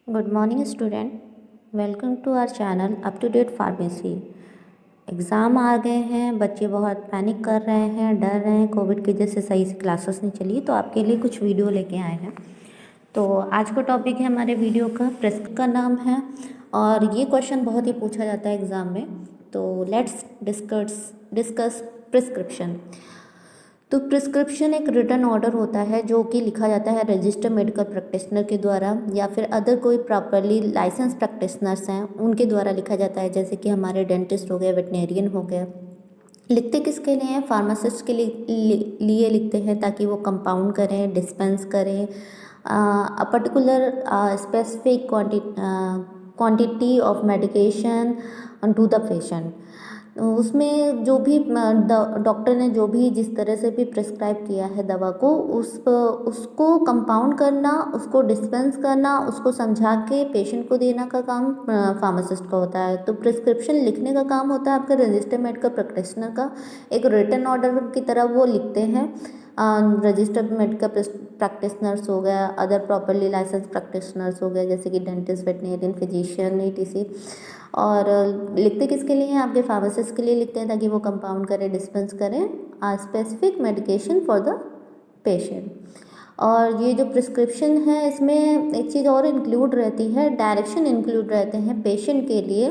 Good morning student. Welcome to our channel up to date pharmacy. Exam आ गए हैं, बच्चे बहुत पैनिक कर रहे हैं, डर रहे हैं। कोविड की वजह से सही से क्लासेस नहीं चली, तो आपके लिए कुछ वीडियो लेके आए हैं। तो आज का टॉपिक है हमारे वीडियो का प्रेस्क्रिप्शन का नाम है, और ये क्वेश्चन बहुत ही पूछा जाता है एग्ज़ाम में। तो लेट्स डिस्कस प्रिस्क्रिप्शन। तो प्रिस्क्रिप्शन एक रिटन ऑर्डर होता है जो कि लिखा जाता है रजिस्टर्ड मेडिकल प्रैक्टिशनर के द्वारा, या फिर अदर कोई प्रॉपरली लाइसेंस प्रैक्टिशनर्स हैं उनके द्वारा लिखा जाता है, जैसे कि हमारे डेंटिस्ट हो गए, वेटनेरियन हो गए। लिखते किसके लिए हैं? फार्मासिस्ट के लिए लिखते हैं, ताकि वो कंपाउंड करें, डिस्पेंस करें a particular specific quantity of medication to the patient. उसमें जो भी डॉक्टर ने जो भी जिस तरह से भी प्रिस्क्राइब किया है दवा को, उसको कंपाउंड करना, उसको डिस्पेंस करना, उसको समझा के पेशेंट को देना का काम फार्मासिस्ट का होता है। तो प्रिस्क्रिप्शन लिखने का काम होता है आपके रजिस्टर्ड मेडिकल प्रैक्टिशनर का। एक रिटन ऑर्डर की तरह वो लिखते हैं। रजिस्टर्ड मेडिकल प्रैक्टिशनर्स हो गया, अदर प्रॉपरली लाइसेंस प्रैक्टिशनर्स हो गए, जैसे कि डेंटिस्ट, वेटनेरियन, फिजिशियन, ईटीसी। और लिखते किसके लिए हैं? आपके फार्मासिस्ट के लिए लिखते हैं, ताकि वो कंपाउंड करें, डिस्पेंस करें specific medication for the patient. और ये जो प्रिस्क्रिप्शन है, इसमें एक चीज़ और इंक्लूड रहती है, डायरेक्शन इंक्लूड रहते हैं पेशेंट के लिए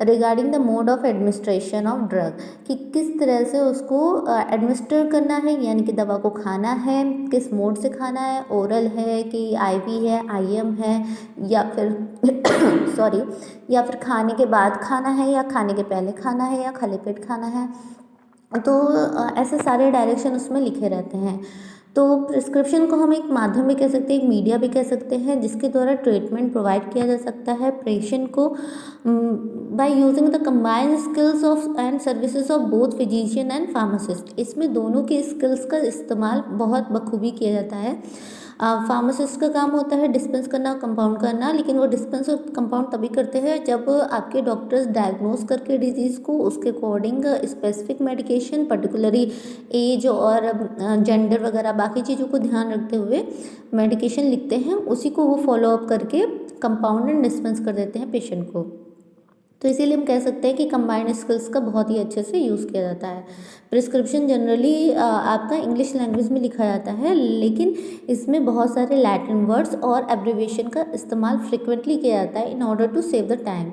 regarding the mode of administration of drug, कि किस तरह से उसको एडमिनिस्टर करना है, यानी कि दवा को खाना है, किस मोड से खाना है, ओरल है कि आईवी है, आईएम है, या फिर सॉरी, या फिर खाने के बाद खाना है, या खाने के पहले खाना है, या खाली पेट खाना है। तो ऐसे सारे डायरेक्शन उसमें लिखे रहते हैं। तो प्रिस्क्रिप्शन को हम एक माध्यम भी कह सकते हैं, एक मीडिया भी कह सकते हैं, जिसके द्वारा ट्रीटमेंट प्रोवाइड किया जा सकता है पेशेंट को by using the combined skills of and services of both physician and pharmacist. इसमें दोनों के स्किल्स का इस्तेमाल बहुत बखूबी किया जाता है। फार्मासिस्ट का काम होता है डिस्पेंस करना, कंपाउंड करना, लेकिन वो डिस्पेंस और कंपाउंड तभी करते हैं जब आपके डॉक्टर्स डायग्नोज करके डिजीज़ को उसके according specific medication, particularly age और जेंडर वगैरह बाकी चीज़ों को ध्यान रखते हुए मेडिकेशन लिखते हैं, उसी को वो फॉलो अप करके कंपाउंड एंड डिस्पेंस कर देते हैं पेशेंट को। तो इसीलिए हम कह सकते हैं कि कंबाइंड स्किल्स का बहुत ही अच्छे से यूज़ किया जाता है। प्रिस्क्रिप्शन जनरली आपका इंग्लिश लैंग्वेज में लिखा जाता है, लेकिन इसमें बहुत सारे लैटिन वर्ड्स और एब्रिविएशन का इस्तेमाल फ्रिक्वेंटली किया जाता है in order to save the time.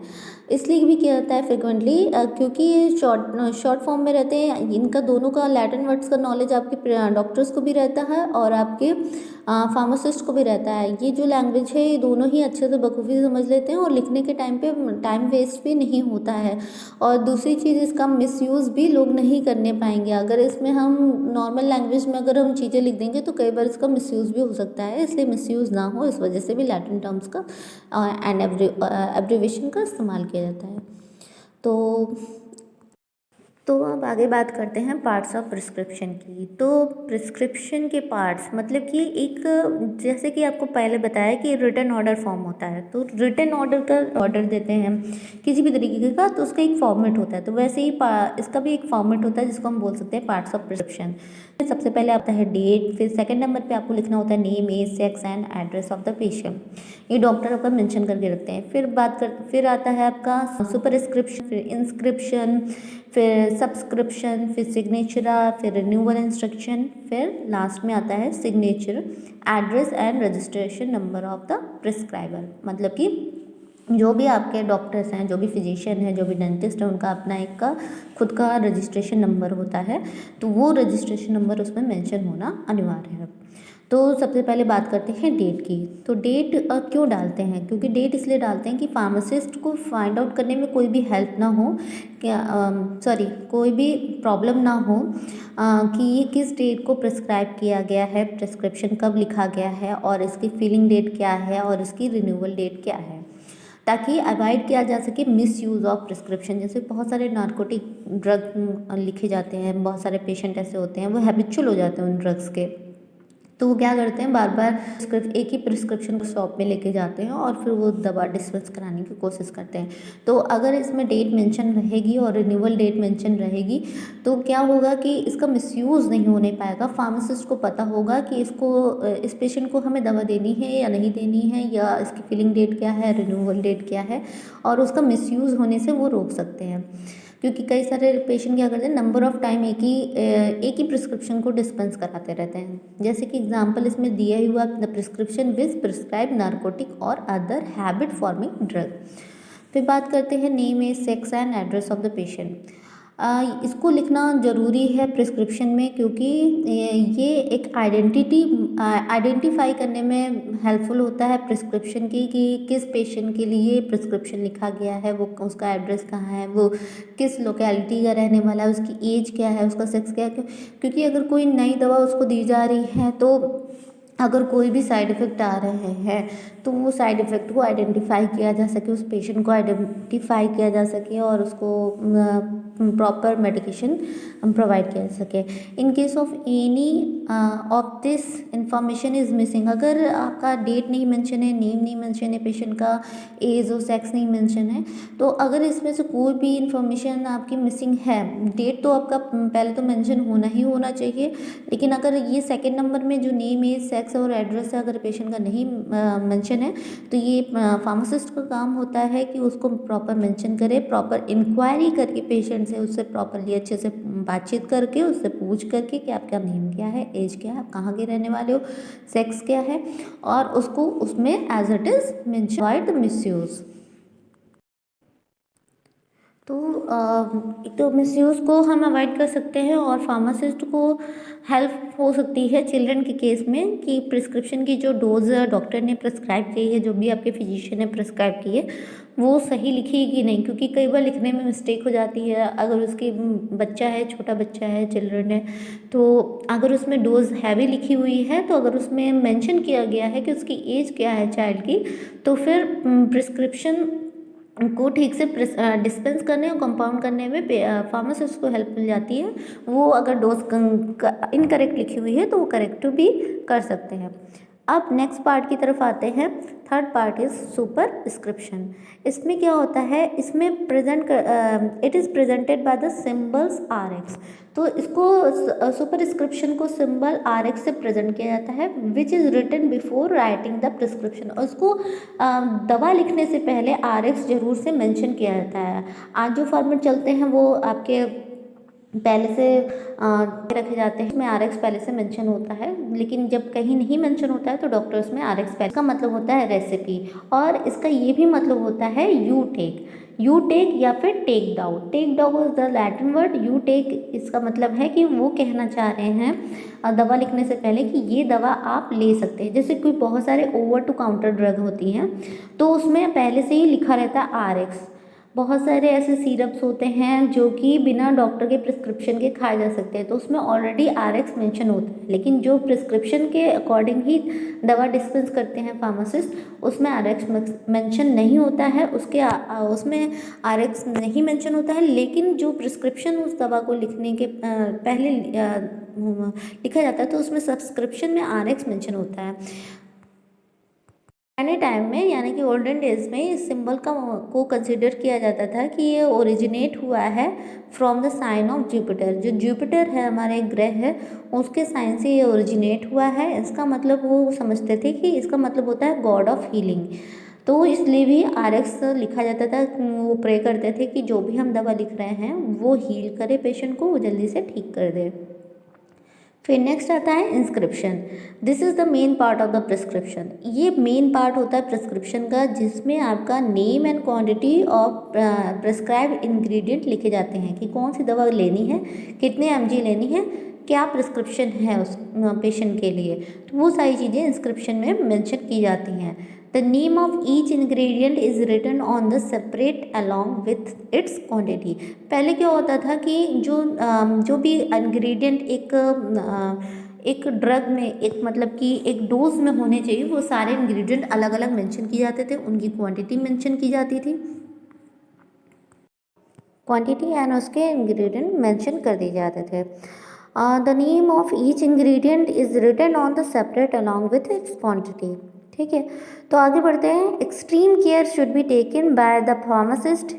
इसलिए भी किया जाता है फ्रिक्वेंटली क्योंकि ये शॉर्ट फॉर्म में रहते हैं। इनका दोनों का लैटिन वर्ड्स का नॉलेज आपके डॉक्टर्स को भी रहता है और आपके फार्मासिस्ट को भी रहता है। ये जो लैंग्वेज है, ये दोनों ही अच्छे से बखूबी समझ लेते हैं, और लिखने के टाइम पे टाइम वेस्ट भी नहीं होता है। और दूसरी चीज़, इसका मिसयूज़ भी लोग नहीं करने पाएंगे। अगर इसमें हम नॉर्मल लैंग्वेज में अगर हम चीज़ें लिख देंगे तो कई बार इसका मिसयूज़ भी हो सकता है, इसलिए मिसयूज़ ना हो इस वजह से भी लैटिन टर्म्स का एंड एब्रिविएशन का इस्तेमाल किया जाता है। तो अब आगे बात करते हैं पार्ट्स ऑफ प्रिस्क्रिप्शन की। तो प्रिस्क्रिप्शन के पार्ट्स मतलब कि एक, जैसे कि आपको पहले बताया कि रिटन ऑर्डर फॉर्म होता है, तो रिटन ऑर्डर का ऑर्डर देते हैं हम किसी भी तरीके का, तो उसका एक फॉर्मेट होता है। तो वैसे ही इसका भी एक फॉर्मेट होता है, जिसको हम बोल सकते हैं पार्ट्स ऑफ प्रिस्क्रिप्शन। सबसे पहले आता है डेट, फिर सेकंड नंबर पे आपको लिखना होता है name, age, sex and address of the patient. ये डॉक्टर आपका मेंशन करके रखते हैं। फिर आता है आपका सुपरस्क्रिप्शन, फिर इंस्क्रिप्शन, फिर सब्सक्रिप्शन, फिर सिग्नेचर, फिर रिन्यूअल इंस्ट्रक्शन, फिर लास्ट में आता है signature, address and registration number of the prescriber. मतलब कि जो भी आपके डॉक्टर्स हैं, जो भी फिजिशियन हैं, जो भी डेंटिस्ट हैं, उनका अपना एक का खुद का रजिस्ट्रेशन नंबर होता है, तो वो रजिस्ट्रेशन नंबर उसमें मेंशन होना अनिवार्य है। तो सबसे पहले बात करते हैं डेट की। तो डेट क्यों डालते हैं? क्योंकि डेट इसलिए डालते हैं कि फार्मासिस्ट को फाइंड आउट करने में कोई भी हेल्प ना हो, कोई भी प्रॉब्लम ना हो कि ये किस डेट को प्रिस्क्राइब किया गया है, प्रिस्क्रिप्शन कब लिखा गया है, और इसकी फिलिंग डेट क्या है, और इसकी रिन्यूअल डेट क्या है, ताकि अवॉइड किया जा सके मिस यूज़ ऑफ प्रिस्क्रिप्शन। जैसे बहुत सारे नार्कोटिक ड्रग लिखे जाते हैं, बहुत सारे पेशेंट ऐसे होते हैं वो हैबिचुअल हो जाते हैं उन ड्रग्स के, तो वो क्या करते हैं, बार बार एक ही प्रिस्क्रिप्शन को शॉप में लेके जाते हैं और फिर वो दवा डिस्पेंस कराने की कोशिश करते हैं। तो अगर इसमें डेट मेंशन रहेगी और रिन्यूअल डेट मेंशन रहेगी तो क्या होगा कि इसका मिसयूज़ नहीं होने पाएगा। फार्मासिस्ट को पता होगा कि इस पेशेंट को हमें दवा देनी है या नहीं देनी है, या इसकी फिलिंग डेट क्या है, रिन्यूअल डेट क्या है, और उसका मिसयूज़ होने से वो रोक सकते हैं। क्योंकि कई सारे पेशेंट क्या करते हैं, नंबर ऑफ़ टाइम एक ही प्रिस्क्रिप्शन को डिस्पेंस कराते रहते हैं। जैसे कि एग्जांपल इसमें दिया हुआ, the prescription with prescribe narcotic or other habit forming drug. फिर बात करते हैं name, age, sex and address of the patient. इसको लिखना ज़रूरी है प्रिस्क्रिप्शन में, क्योंकि ये एक आइडेंटिफाई करने में हेल्पफुल होता है प्रिस्क्रिप्शन की, कि किस पेशेंट के लिए प्रिस्क्रिप्शन लिखा गया है, वो उसका एड्रेस कहाँ है, वो किस लोकेलिटी का रहने वाला है, उसकी एज क्या है, उसका सेक्स क्या है। क्योंकि अगर कोई नई दवा उसको दी जा रही है तो अगर कोई भी साइड इफ़ेक्ट आ रहे हैं तो वो साइड इफ़ेक्ट को आइडेंटिफाई किया जा सके, उस पेशेंट को आइडेंटिफाई किया जा सके और उसको प्रॉपर मेडिकेशन प्रोवाइड किया जा सके। In case of any of this information is missing, अगर आपका डेट नहीं मेंशन है, नेम नहीं मेंशन है, पेशेंट का एज और सेक्स नहीं मेंशन है, तो अगर इसमें से कोई भी इंफॉर्मेशन आपकी मिसिंग है, डेट तो आपका पहले तो मेंशन होना ही होना चाहिए, लेकिन अगर ये सेकंड नंबर में जो नेम, एज, सेक्स और एड्रेस है, अगर पेशेंट का नहीं मेंशन है, तो ये फार्मासिस्ट का काम होता है कि उसको प्रॉपर मेंशन करे, प्रॉपर इंक्वायरी करके पेशेंट से, उससे प्रॉपरली अच्छे से बातचीत करके, उससे पूछ करके कि आपका नेम क्या है, एज क्या है, आप कहाँ के रहने वाले हो, सेक्स क्या है, और उसको उसमें as it is mention, avoid the misuse. तो एक तो मिसयूज़ को हम अवॉइड कर सकते हैं, और फार्मासिस्ट को हेल्प हो सकती है चिल्ड्रन के केस में, कि प्रिस्क्रिप्शन की जो डोज डॉक्टर ने प्रिस्क्राइब की है, जो भी आपके फिजिशियन ने प्रिस्क्राइब की है, वो सही लिखी है कि नहीं। क्योंकि कई बार लिखने में मिस्टेक हो जाती है, अगर उसकी बच्चा है, छोटा बच्चा है, चिल्ड्रन है, तो अगर उसमें डोज हैवी लिखी हुई है, तो अगर उसमें मेंशन किया गया है कि उसकी एज क्या है चाइल्ड की, तो फिर प्रिस्क्रिप्शन को ठीक से डिस्पेंस करने और कंपाउंड करने में फार्मासिस्ट को हेल्प मिल जाती है। वो अगर डोज इनकरेक्ट लिखी हुई है तो वो करेक्ट भी कर सकते हैं। अब नेक्स्ट पार्ट की तरफ आते हैं। Third part is superscription. इसमें क्या होता है, इसमें it is presented by the symbols RX। तो इसको सुपरस्क्रिप्शन को सिंबल RX से प्रेजेंट किया जाता है, which is written before writing the prescription. और इसको दवा लिखने से पहले RX जरूर से मेंशन किया जाता है। आज जो फॉर्मेट चलते हैं वो आपके पहले से रखे जाते हैं, इसमें RX पहले से मेंशन होता है, लेकिन जब कहीं नहीं मेंशन होता है तो डॉक्टर उसमें RX पहले का मतलब होता है रेसिपी, और इसका ये भी मतलब होता है यू टेक या फिर take down. Take down is the Latin word, you take इसका मतलब है कि वो कहना चाह रहे हैं दवा लिखने से पहले कि ये दवा आप ले सकते हैं। जैसे कोई बहुत सारे ओवर टू काउंटर ड्रग होती हैं तो उसमें पहले से ही लिखा रहता है RX। बहुत सारे ऐसे सिरप्स होते हैं जो कि बिना डॉक्टर के प्रिस्क्रिप्शन के खाए जा सकते हैं, तो उसमें ऑलरेडी RX मेंशन होता है, लेकिन जो प्रिस्क्रिप्शन के अकॉर्डिंग ही दवा डिस्पेंस करते हैं फार्मासिस्ट, उसमें RX मेंशन नहीं होता है, उसमें RX नहीं मेंशन होता है, लेकिन जो प्रिस्क्रिप्शन उस दवा को लिखने के पहले लिखा जाता है तो उसमें सब्सक्रिप्शन में RX मेंशन होता है। पुराने टाइम में यानी कि ओल्डन डेज में इस सिंबल को कंसिडर किया जाता था कि ये ओरिजिनेट हुआ है from the sign of Jupiter. जो जुपिटर है हमारे ग्रह है, उसके साइन से ये ओरिजिनेट हुआ है। इसका मतलब वो समझते थे कि इसका मतलब होता है गॉड ऑफ हीलिंग, तो इसलिए भी RX लिखा जाता था। वो प्रे करते थे कि जो भी हम दवा लिख रहे हैं वो हील करे पेशेंट को, वो जल्दी से ठीक कर दे। फिर नेक्स्ट आता है inscription. This is the main part of the prescription. ये मेन पार्ट होता है प्रिस्क्रिप्शन का, जिसमें आपका name and quantity of prescribe ingredient लिखे जाते हैं कि कौन सी दवा लेनी है, कितने mg लेनी है, क्या प्रिस्क्रिप्शन है उस पेशेंट के लिए, तो वो सारी चीज़ें इंस्क्रिप्शन में मेंशन की जाती हैं। The name of each ingredient is written on the separate along with its quantity. पहले क्या होता था कि जो भी इंग्रेडिएंट एक ड्रग में, एक मतलब कि एक डोज में होने चाहिए, वो सारे इंग्रेडिएंट अलग अलग मेंशन किए जाते थे, उनकी क्वांटिटी मेंशन की जाती थी, क्वांटिटी एंड उसके इंग्रेडिएंट मेंशन कर दिए जाते थे। The name of each ingredient is written on the separate along with its quantity. ठीक है, तो आगे बढ़ते हैं। Extreme care should be taken by the pharmacist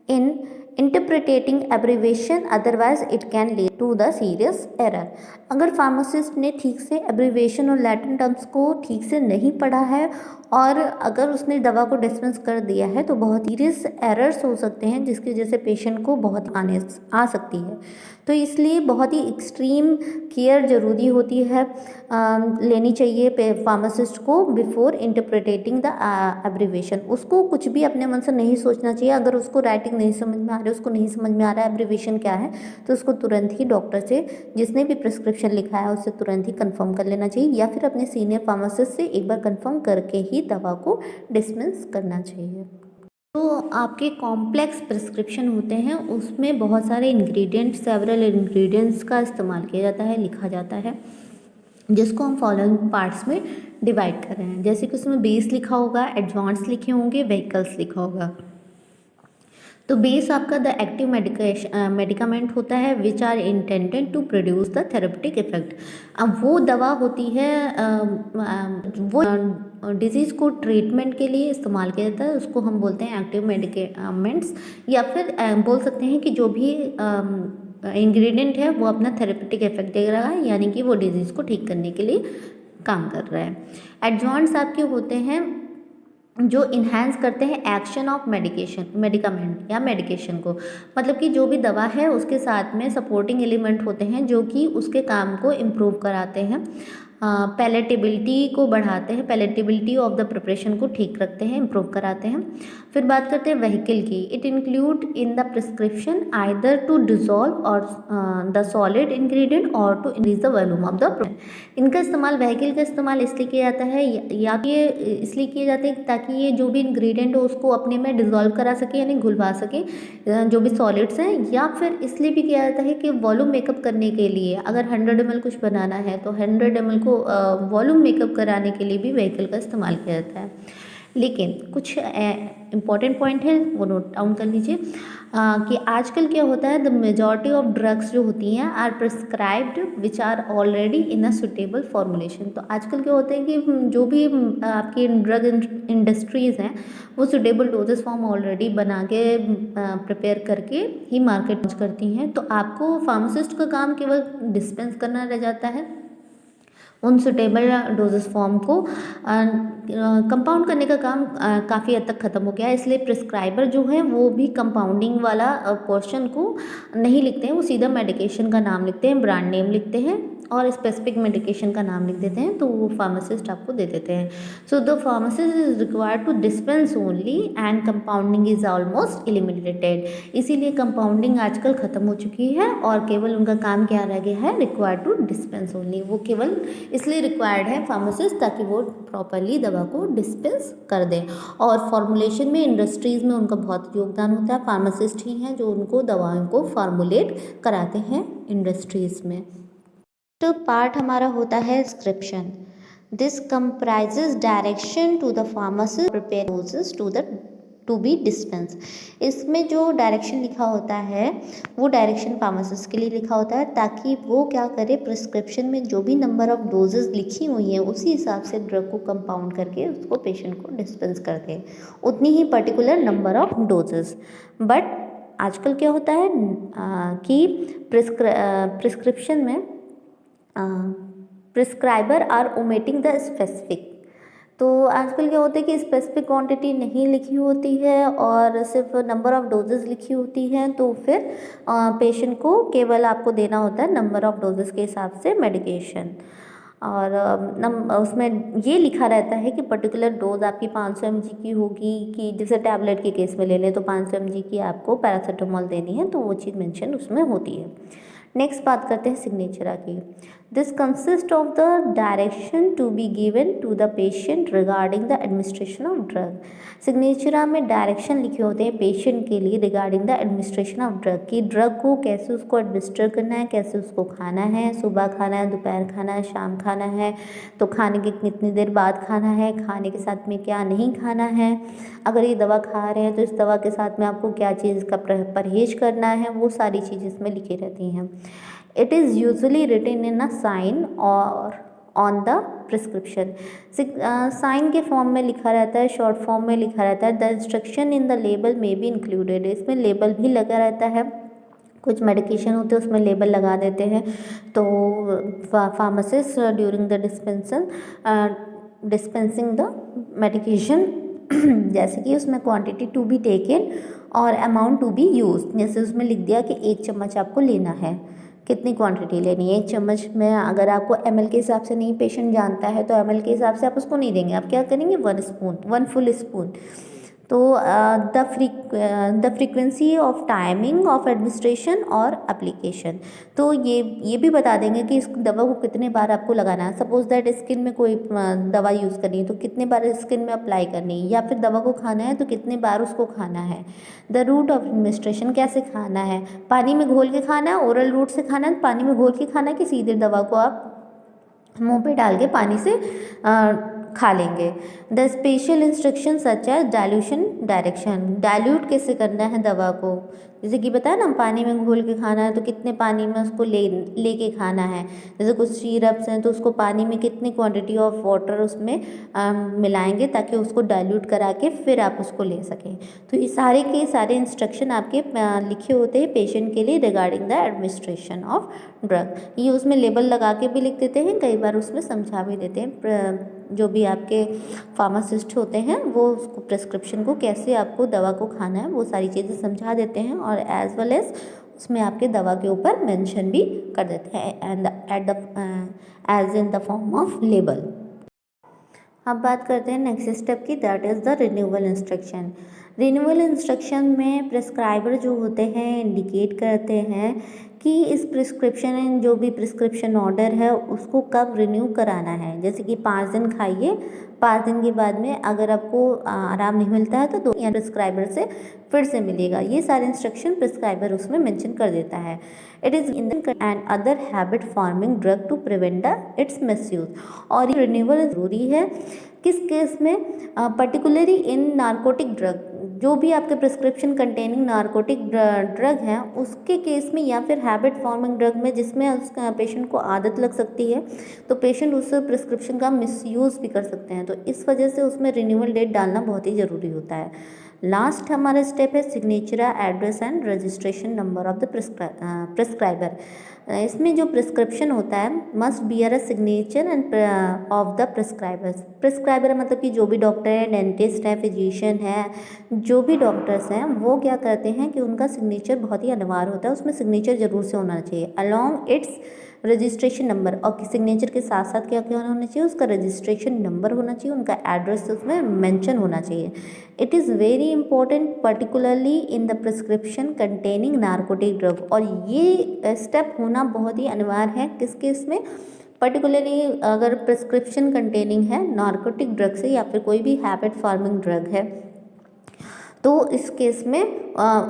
in interpreting abbreviation, otherwise it can lead to the serious error. अगर pharmacist ने ठीक से एब्रीवेशन और लैटिन टर्म्स को ठीक से नहीं पढ़ा है और अगर उसने दवा को डिस्पेंस कर दिया है तो बहुत सीरियस एरर्स हो सकते हैं, जिसकी वजह से पेशेंट को बहुत आ सकती है। तो इसलिए बहुत ही एक्सट्रीम केयर ज़रूरी होती है, लेनी चाहिए फार्मासिस्ट को बिफोर इंटरप्रिटेटिंग द एब्रीवेशन। उसको कुछ भी अपने मन से नहीं सोचना चाहिए। अगर उसको राइटिंग नहीं समझ में आ रही, उसको नहीं समझ में आ रहा है एब्रीवेशन क्या है, तो उसको तुरंत ही डॉक्टर से, जिसने भी प्रिस्क्रिप्शन लिखा है, उससे तुरंत ही कंफर्म कर लेना चाहिए, या फिर अपने सीनियर फार्मासिस्ट से एक बार कंफर्म करके ही दवा को डिस्पेंस करना चाहिए। तो आपके कॉम्प्लेक्स प्रिस्क्रिप्शन होते हैं, उसमें बहुत सारे इंग्रेडिएंट्स, सेवरल इंग्रेडिएंट्स का इस्तेमाल किया जाता है, लिखा जाता है, जिसको हम फॉलोइंग पार्ट्स में डिवाइड कर रहे हैं। जैसे कि उसमें बेस लिखा होगा, एडवांस लिखे होंगे, व्हीकल्स लिखा होगा। तो बेस आपका द एक्टिव मेडिकामेंट होता है which are intended to produce the therapeutic effect. अब वो दवा होती है, वो डिजीज़ को ट्रीटमेंट के लिए इस्तेमाल किया जाता है, उसको हम बोलते हैं एक्टिव मेडिकामेंट्स, या फिर बोल सकते हैं कि जो भी इंग्रेडिएंट है वो अपना थेरेपेटिक इफेक्ट दे रहा है, यानी कि वो डिजीज़ को ठीक करने के लिए काम कर रहा है। एडवांस आपके होते हैं जो इन्हांस करते हैं एक्शन ऑफ मेडिकामेंट या मेडिकेशन को, मतलब कि जो भी दवा है उसके साथ में सपोर्टिंग एलिमेंट होते हैं जो कि उसके काम को इम्प्रूव कराते हैं, पैलेटेबिलिटी को बढ़ाते हैं, पैलेटेबिलिटी ऑफ द प्रिपरेशन को ठीक रखते हैं, इम्प्रूव कराते हैं। फिर बात करते हैं व्हीकल की। It include in the prescription either to dissolve or the solid ingredient or to increase the volume of the product. इनका इस्तेमाल, व्हीकल का इस्तेमाल इसलिए किया जाता है, या ये इसलिए किए जाते हैं ताकि ये जो भी इंग्रेडिएंट हो उसको अपने में डिजोल्व करा सके, यानी घुलवा सके जो भी सॉलिड्स हैं, या फिर इसलिए भी किया जाता है कि वॉल्यूम मेकअप करने के लिए, अगर 100 ml कुछ बनाना है तो 100 ml को वॉल्यूम मेकअप कराने के लिए भी व्हीकल का इस्तेमाल किया जाता है। लेकिन कुछ इम्पॉर्टेंट पॉइंट है वो नोट डाउन कर लीजिए कि आजकल क्या होता है, द मेजॉरिटी ऑफ ड्रग्स जो होती हैं are prescribed which are already in a suitable formulation. तो आजकल क्या होता है कि जो भी आपकी ड्रग इंडस्ट्रीज़ हैं वो सुटेबल डोजेस फॉर्म ऑलरेडी बना के प्रिपेयर करके ही मार्केट लॉन्च करती हैं। तो आपको फार्मासिस्ट का काम केवल डिस्पेंस करना रह जाता है, उन सुटेबल डोजेस फॉर्म को कंपाउंड करने का काम काफ़ी हद तक ख़त्म हो गया है। इसलिए प्रिस्क्राइबर जो है वो भी कंपाउंडिंग वाला पोर्शन को नहीं लिखते हैं, वो सीधा मेडिकेशन का नाम लिखते हैं, ब्रांड नेम लिखते हैं और स्पेसिफिक मेडिकेशन का नाम लिख देते हैं, तो वो फार्मासिस्ट आपको दे देते हैं। So the pharmacist is required to dispense only and compounding is almost eliminated. इसीलिए कंपाउंडिंग आजकल ख़त्म हो चुकी है और केवल उनका काम क्या रह गया है, रिक्वायर्ड टू डिस्पेंस ओनली। वो केवल इसलिए रिक्वायर्ड है फार्मासिस्ट ताकि वो प्रॉपरली दवा को डिस्पेंस कर दें। और फॉर्मुलेशन में इंडस्ट्रीज़ में उनका बहुत योगदान होता है, फार्मासिस्ट ही हैं जो उनको दवाओं को फार्मुलेट कराते हैं इंडस्ट्रीज़ में। तो पार्ट हमारा होता है स्क्रिप्शन। This comprises direction to the pharmacist prepare doses to be dispense. इसमें जो डायरेक्शन लिखा होता है वो डायरेक्शन फार्मासिस्ट के लिए लिखा होता है ताकि वो क्या करे, प्रिस्क्रिप्शन में जो भी नंबर ऑफ डोजेस लिखी हुई हैं उसी हिसाब से ड्रग को कंपाउंड करके उसको पेशेंट को डिस्पेंस कर दे, उतनी ही particular number of doses. But आजकल क्या होता है कि प्रिस्क्रिप्शन में prescriber are omitting the specific. तो आजकल क्या होता है कि स्पेसिफिक क्वांटिटी नहीं लिखी होती है और सिर्फ नंबर ऑफ़ डोजेस लिखी होती हैं, तो फिर पेशेंट को केवल आपको देना होता है नंबर ऑफ़ डोजेस के हिसाब से मेडिकेशन। और उसमें ये लिखा रहता है कि पर्टिकुलर डोज आपकी 500 mg की होगी, कि जैसे टैबलेट के केस में ले लें तो 500 mg की आपको पैरासीटामोल देनी है, तो वो चीज़ मेंशन उसमें होती है। नेक्स्ट बात करते हैं सिग्नेचरा की। This consist of the direction to be given to the patient regarding the administration of drug. Signatura में डायरेक्शन लिखे होते हैं पेशेंट के लिए regarding the administration of drug, कि ड्रग को कैसे उसको एडमिनिस्टर करना है, कैसे उसको खाना है, सुबह खाना है, दोपहर खाना है, शाम खाना है, तो खाने के कितनी देर बाद खाना है, खाने के साथ में क्या नहीं खाना है, अगर ये दवा खा रहे हैं तो इस दवा के साथ में आपको क्या चीज़ का परहेज करना है, वो सारी चीज़ इसमें लिखी रहती हैं। It is usually written in a sign or on the prescription. Sign के फॉर्म में लिखा रहता है, शॉर्ट फॉर्म में लिखा रहता है। The instruction in the label में बी इंक्लूडेड, इसमें लेबल भी लगा रहता है। कुछ मेडिकेशन होते हैं उसमें लेबल लगा देते हैं। तो pharmacist during the dispensing the medication जैसे कि उसमें क्वांटिटी टू बी टेकन और अमाउंट टू बी यूज, जैसे उसमें लिख दिया कि 1 चम्मच आपको लेना है, कितनी क्वांटिटी लेनी है। 1 चम्मच में अगर आपको ml के हिसाब से नहीं पेशेंट जानता है तो ml के हिसाब से आप उसको नहीं देंगे, आप क्या करेंगे 1 स्पून, 1 फुल स्पून। तो the frequency of timing of administration और एप्लीकेशन, तो ये भी बता देंगे कि इस दवा को कितने बार आपको लगाना है। सपोज दैट स्किन में कोई दवा यूज़ करनी है तो कितने बार स्किन में अप्लाई करनी है, या फिर दवा को खाना है तो कितने बार उसको खाना है। द रूट ऑफ एडमिनिस्ट्रेशन, कैसे खाना है, पानी में घोल के खाना है, ओरल रूट से खाना है, पानी में घोल के खाना है कि सीधे दवा को आप मुंह पे डाल के पानी से खा लेंगे। The special instruction such as dilution direction, dilute कैसे करना है दवा को, जैसे कि बताया ना पानी में घोल के खाना है तो कितने पानी में उसको लेके खाना है। जैसे कुछ सिरप्स हैं तो उसको पानी में कितनी क्वांटिटी ऑफ वाटर उसमें मिलाएंगे ताकि उसको डाइल्यूट करा के फिर आप उसको ले सकें। तो ये सारे के सारे इंस्ट्रक्शन आपके लिखे होते हैं पेशेंट के लिए regarding the administration of drug. ये उसमें लेबल लगा के भी लिख देते हैं, कई बार उसमें समझा भी देते हैं। जो भी आपके फार्मासिस्ट होते हैं वो उसको प्रिस्क्रिप्शन को कैसे आपको दवा को खाना है वो सारी चीज़ें समझा देते हैं, और एज वेल एज उसमें आपके दवा के ऊपर मेंशन भी कर देते हैं and at the edge in the form of label. अब बात करते हैं नेक्स्ट स्टेप की, that is the renewal instruction. Renewal instruction में प्रिस्क्राइबर जो होते हैं इंडिकेट करते हैं कि इस प्रिस्क्रिप्शन जो भी प्रिस्क्रिप्शन ऑर्डर है उसको कब रिन्यू कराना है। जैसे कि 5 दिन खाइए, 5 दिन के बाद में अगर आपको आराम नहीं मिलता है तो 2 या प्रिस्क्राइबर से फिर से मिलेगा। ये सारे इंस्ट्रक्शन प्रिस्क्राइबर उसमें मेंशन कर देता है। It is in and other habit forming drug to prevent its misuse. और ये रिन्यूअल ज़रूरी है किस केस में, पर्टिकुलरली इन नारकोटिक ड्रग, जो भी आपके प्रिस्क्रिप्शन कंटेनिंग नारकोटिक ड्रग हैं उसके केस में, या फिर हैबिट फॉर्मिंग ड्रग में जिसमें उसका पेशेंट को आदत लग सकती है तो पेशेंट उस प्रिस्क्रिप्शन का मिसयूज़ भी कर सकते हैं। तो इस वजह से उसमें रिन्यूअल डेट डालना बहुत ही ज़रूरी होता है। लास्ट हमारा स्टेप है signature, address and registration number of the prescriber. इसमें जो प्रिस्क्रिप्शन होता है must bear a signature end of the prescriber मतलब कि जो भी डॉक्टर है, डेंटिस्ट है, फिजिशियन है, जो भी डॉक्टर्स हैं वो क्या करते हैं कि उनका सिग्नेचर बहुत ही अनिवार्य होता है, उसमें सिग्नेचर जरूर से होना चाहिए अलॉन्ग इट्स रजिस्ट्रेशन नंबर। और सिग्नेचर के साथ साथ क्या क्या होना चाहिए, उसका रजिस्ट्रेशन नंबर होना चाहिए, उनका एड्रेस उसमें मेंशन होना चाहिए। It is very important particularly in the prescription containing narcotic drug. और ये स्टेप होना बहुत ही अनिवार्य है किस केस में, पर्टिकुलरली अगर प्रिस्क्रिप्शन कंटेनिंग है नारकोटिक ड्रग से या फिर कोई भी हैबिट फॉर्मिंग ड्रग है, तो इस केस में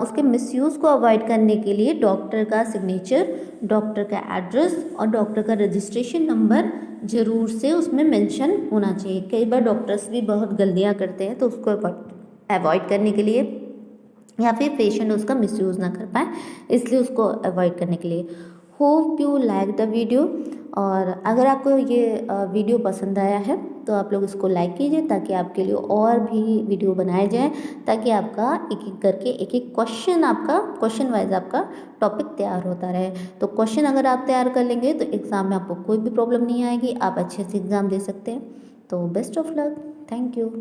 उसके मिसयूज़ को अवॉइड करने के लिए डॉक्टर का सिग्नेचर, डॉक्टर का एड्रेस और डॉक्टर का रजिस्ट्रेशन नंबर ज़रूर से उसमें मेंशन होना चाहिए। कई बार डॉक्टर्स भी बहुत गलतियाँ करते हैं तो उसको अवॉइड करने के लिए या फिर पेशेंट उसका मिसयूज़ ना कर पाए, इसलिए उसको अवॉइड करने के लिए। Hope you like the video, और अगर आपको ये वीडियो पसंद आया है तो आप लोग इसको लाइक कीजिए ताकि आपके लिए और भी वीडियो बनाए जाएं, ताकि आपका एक एक करके एक एक क्वेश्चन, आपका क्वेश्चन वाइज आपका टॉपिक तैयार होता रहे। तो क्वेश्चन अगर आप तैयार कर लेंगे तो एग्ज़ाम में आपको कोई भी प्रॉब्लम नहीं आएगी, आप अच्छे से एग्ज़ाम दे सकते हैं। तो best of luck, thank you.